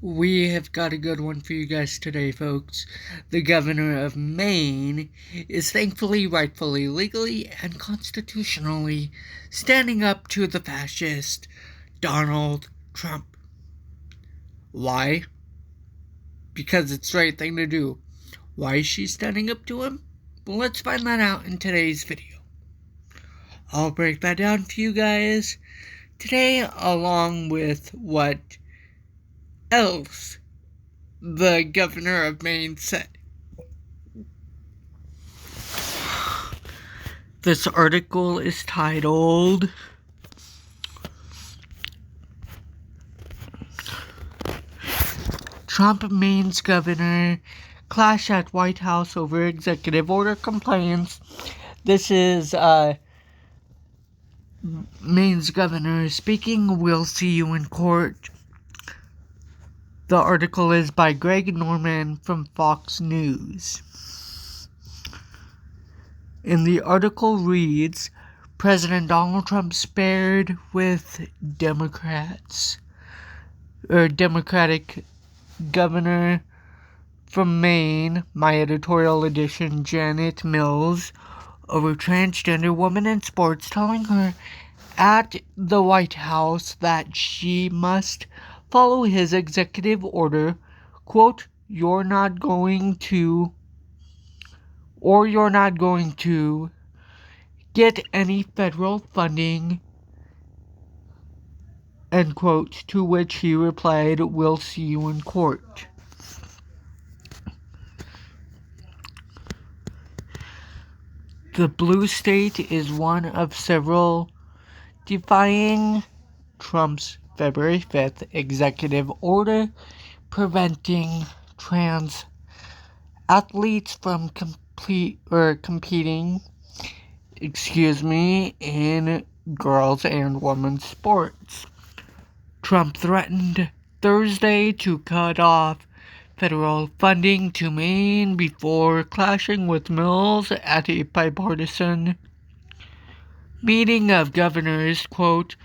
We have got a good one for you guys today, folks. The governor of Maine is thankfully, rightfully, legally, and constitutionally standing up to the fascist Donald Trump. Why? Because it's the right thing to do. Why is she standing up to him? Well, let's find that out in today's video. I'll break that down for you guys today, along with what else the governor of Maine said. This article is titled Trump Maine's Governor Clash at White House Over Executive Order Complaints. This is Maine's governor speaking. We'll see you in court. The article is by Greg Norman from Fox News. And the article reads, President Donald Trump spared with Democratic governor from Maine, my editorial edition, Janet Mills, over transgender woman in sports, telling her at the White House that she must follow his executive order, quote, you're not going to get any federal funding, end quote, to which he replied, we'll see you in court. The blue state is one of several defying Trump's February 5th executive order preventing trans athletes from competing in girls and women's sports. Trump threatened Thursday to cut off federal funding to Maine before clashing with Mills at a bipartisan meeting of governors, quote,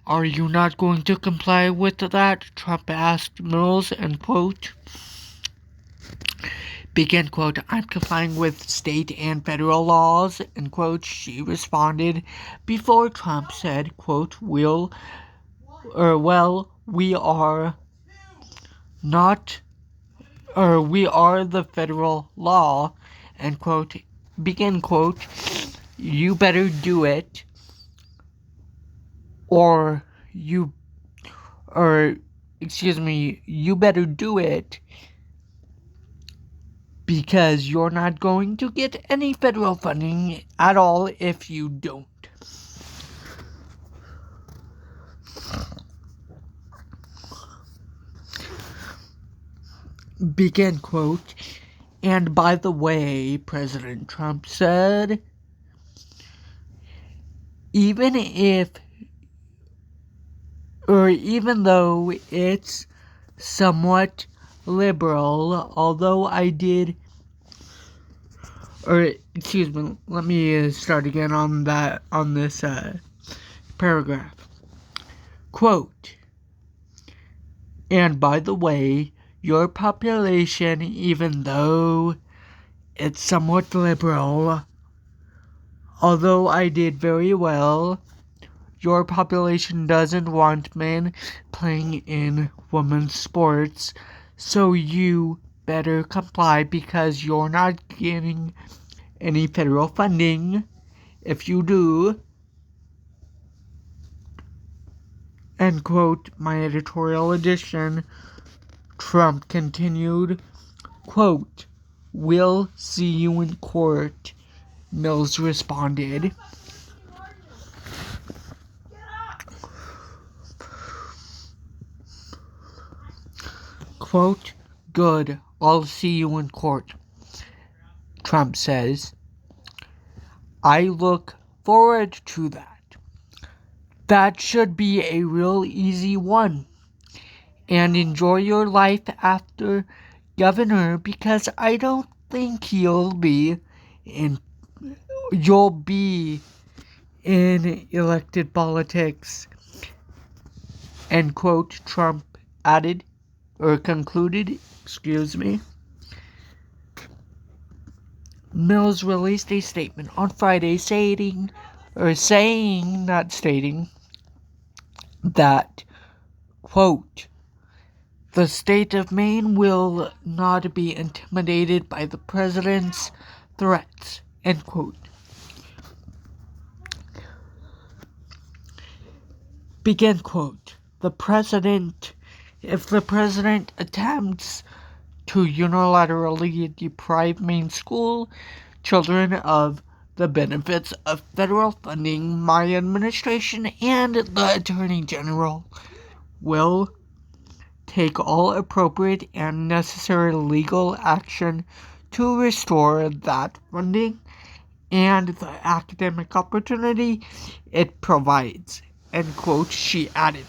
are you not going to comply with that? Trump asked Mills, end quote. Begin quote, I'm complying with state and federal laws, end quote, she responded, before Trump said, quote, we are the federal law, end quote, begin quote, you better do it, you better do it, because you're not going to get any federal funding at all if you don't. Begin quote, and by the way, President Trump said, even though it's somewhat liberal, although let me start again on this paragraph. Quote, and by the way, your population, even though it's somewhat liberal, although I did very well, your population doesn't want men playing in women's sports, so you better comply because you're not getting any federal funding. If you do, end quote, my editorial edition, Trump continued, quote, we'll see you in court, Mills responded. Quote, good, I'll see you in court, Trump says. I look forward to that. That should be a real easy one. And enjoy your life after governor, because I don't think you'll be in elected politics, end quote, Trump added. concluded, Mills released a statement on Friday saying that, quote, the state of Maine will not be intimidated by the president's threats, end quote. Begin quote. If the president attempts to unilaterally deprive Maine school children of the benefits of federal funding, my administration and the Attorney General will take all appropriate and necessary legal action to restore that funding and the academic opportunity it provides, end quote, she added.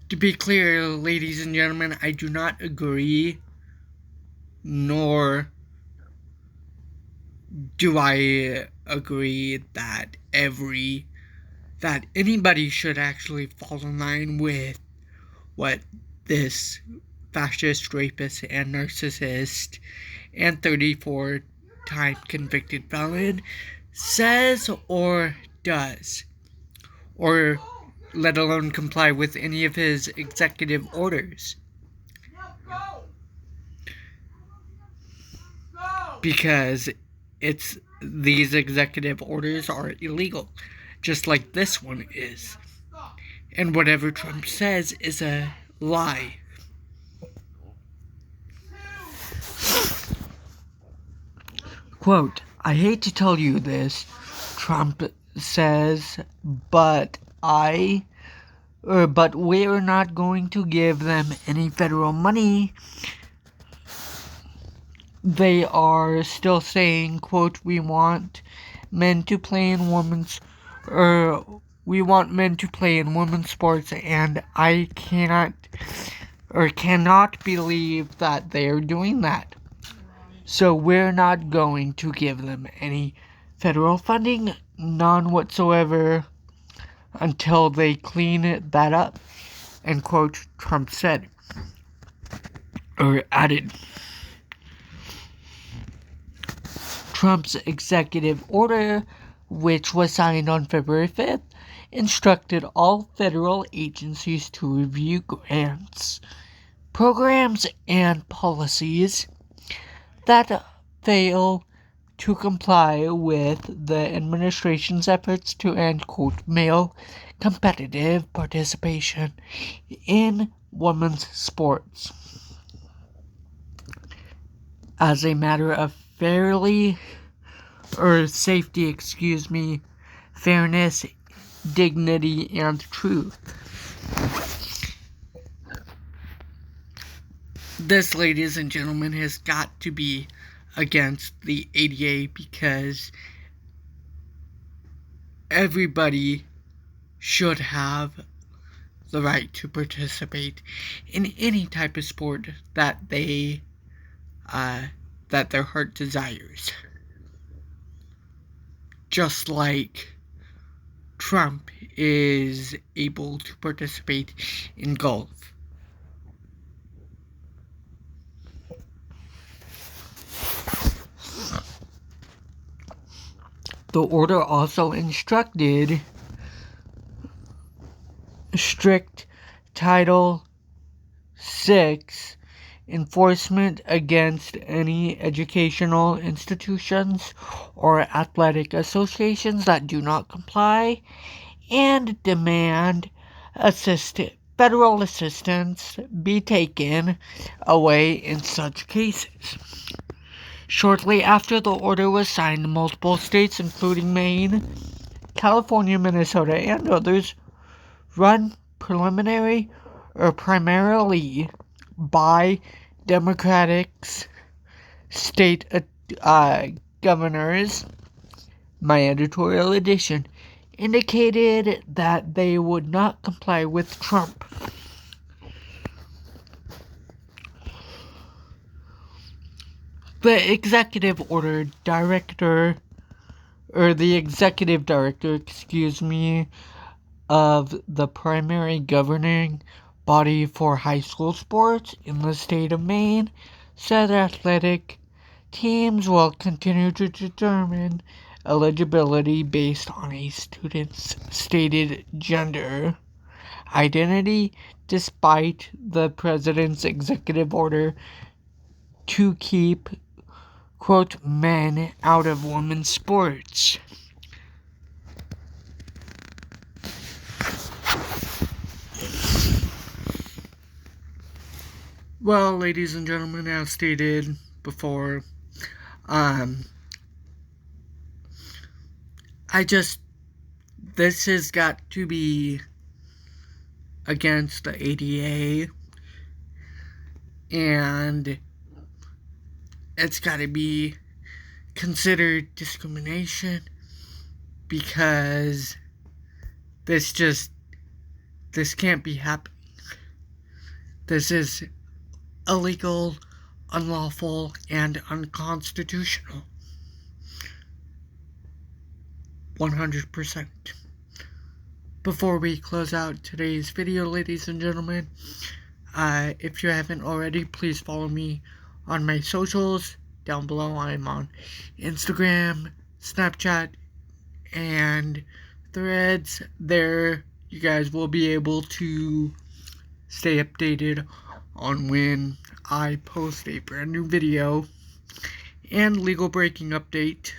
To be clear, ladies and gentlemen, I do not agree, nor do I agree that anybody should actually fall in line with what this fascist, rapist, and narcissist and 34-time convicted felon says or does, or let alone comply with any of his executive orders. Because these executive orders are illegal, just like this one is. And whatever Trump says is a lie. Quote, I hate to tell you this, Trump says, but we're not going to give them any federal money. They are still saying, quote, we want men to play in women's sports, and I cannot believe that they are doing that. So we're not going to give them any federal funding, none whatsoever, until they clean that up, end quote, Trump said, or added. Trump's executive order, which was signed on February 5th, instructed all federal agencies to review grants, programs, and policies that fail to comply with the administration's efforts to end, quote, male competitive participation in women's sports. As a matter of safety, fairness, dignity, and truth. This, ladies and gentlemen, has got to be against the ADA, because everybody should have the right to participate in any type of sport that their heart desires. Just like Trump is able to participate in golf. The order also instructed strict Title VI enforcement against any educational institutions or athletic associations that do not comply, and demand federal assistance be taken away in such cases. Shortly after the order was signed, multiple states, including Maine, California, Minnesota, and others, run primarily by Democratic state governors, my editorial edition, indicated that they would not comply with Trump. The executive order director, or the executive director, of the primary governing body for high school sports in the state of Maine, said athletic teams will continue to determine eligibility based on a student's stated gender identity, despite the president's executive order to keep, quote, men out of women's sports. Well, ladies and gentlemen, as stated before, this has got to be against the ADA, and it's got to be considered discrimination, because this can't be happening. This is illegal, unlawful, and unconstitutional. 100%. Before we close out today's video, ladies and gentlemen, if you haven't already, please follow me on my socials. Down below, I'm on Instagram, Snapchat, and Threads. There, you guys will be able to stay updated on when I post a brand new video and legal breaking update.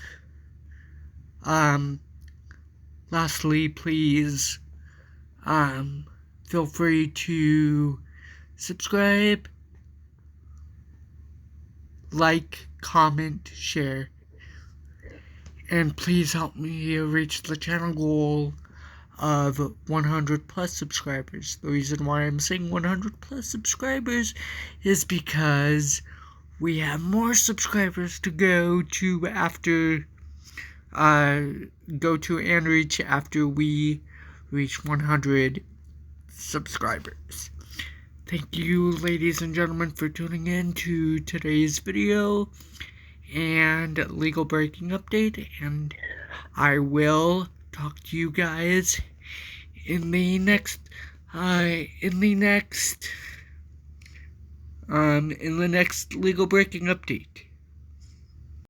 Lastly, please, feel free to subscribe, like, comment, share, and please help me reach the channel goal of 100 plus subscribers. The reason why I'm saying 100 plus subscribers is because we have more subscribers to go to and reach after we reach 100 subscribers. Thank you, ladies and gentlemen, for tuning in to today's video and legal breaking update, and I will talk to you guys in the next legal breaking update.